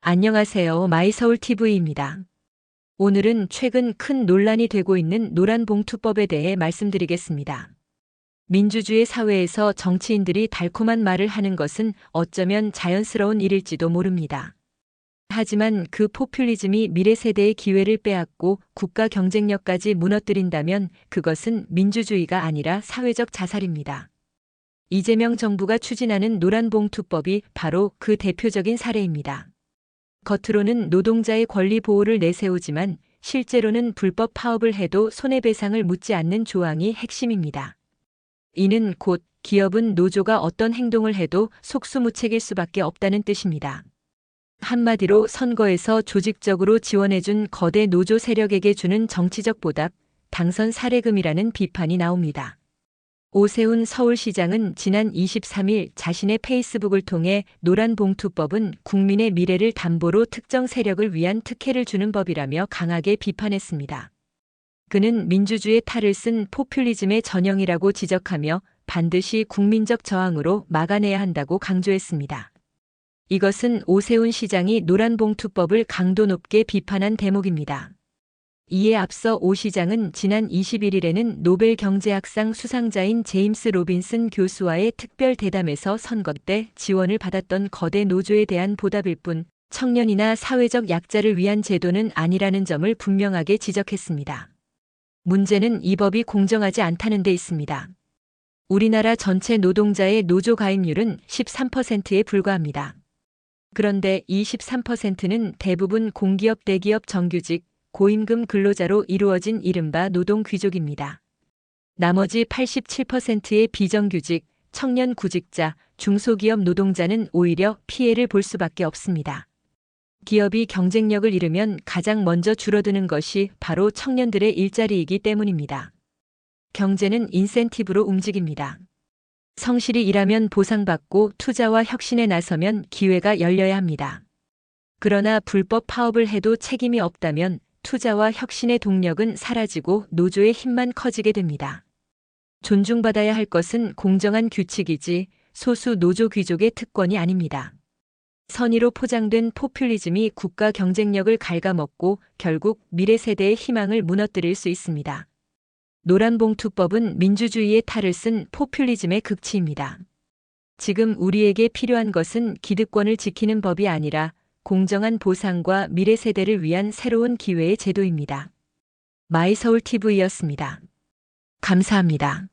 안녕하세요. 마이서울TV입니다. 오늘은 최근 큰 논란이 되고 있는 노란봉투법에 대해 말씀드리겠습니다. 민주주의 사회에서 정치인들이 달콤한 말을 하는 것은 어쩌면 자연스러운 일일지도 모릅니다. 하지만 그 포퓰리즘이 미래 세대의 기회를 빼앗고 국가 경쟁력까지 무너뜨린다면 그것은 민주주의가 아니라 사회적 자살입니다. 이재명 정부가 추진하는 노란봉투법이 바로 그 대표적인 사례입니다. 겉으로는 노동자의 권리 보호를 내세우지만 실제로는 불법 파업을 해도 손해배상을 묻지 않는 조항이 핵심입니다. 이는 곧 기업은 노조가 어떤 행동을 해도 속수무책일 수밖에 없다는 뜻입니다. 한마디로 선거에서 조직적으로 지원해준 거대 노조 세력에게 주는 정치적 보답, 당선 사례금이라는 비판이 나옵니다. 오세훈 서울시장은 지난 23일 자신의 페이스북을 통해 노란봉투법은 국민의 미래를 담보로 특정 세력을 위한 특혜를 주는 법이라며 강하게 비판했습니다. 그는 민주주의의 탈을 쓴 포퓰리즘의 전형이라고 지적하며 반드시 국민적 저항으로 막아내야 한다고 강조했습니다. 이것은 오세훈 시장이 노란봉투법을 강도 높게 비판한 대목입니다. 이에 앞서 오 시장은 지난 21일에는 노벨 경제학상 수상자인 제임스 로빈슨 교수와의 특별 대담에서 선거 때 지원을 받았던 거대 노조에 대한 보답일 뿐 청년이나 사회적 약자를 위한 제도는 아니라는 점을 분명하게 지적했습니다. 문제는 이 법이 공정하지 않다는 데 있습니다. 우리나라 전체 노동자의 노조 가입률은 13%에 불과합니다. 그런데 이 13%는 대부분 공기업, 대기업 정규직, 고임금 근로자로 이루어진 이른바 노동귀족입니다. 나머지 87%의 비정규직, 청년 구직자, 중소기업 노동자는 오히려 피해를 볼 수밖에 없습니다. 기업이 경쟁력을 잃으면 가장 먼저 줄어드는 것이 바로 청년들의 일자리이기 때문입니다. 경제는 인센티브로 움직입니다. 성실히 일하면 보상받고 투자와 혁신에 나서면 기회가 열려야 합니다. 그러나 불법 파업을 해도 책임이 없다면 투자와 혁신의 동력은 사라지고 노조의 힘만 커지게 됩니다. 존중받아야 할 것은 공정한 규칙이지 소수 노조 귀족의 특권이 아닙니다. 선의로 포장된 포퓰리즘이 국가 경쟁력을 갉아먹고 결국 미래 세대의 희망을 무너뜨릴 수 있습니다. 노란봉투법은 민주주의의 탈을 쓴 포퓰리즘의 극치입니다. 지금 우리에게 필요한 것은 기득권을 지키는 법이 아니라 공정한 보상과 미래 세대를 위한 새로운 기회의 제도입니다. 마이서울TV였습니다. 감사합니다.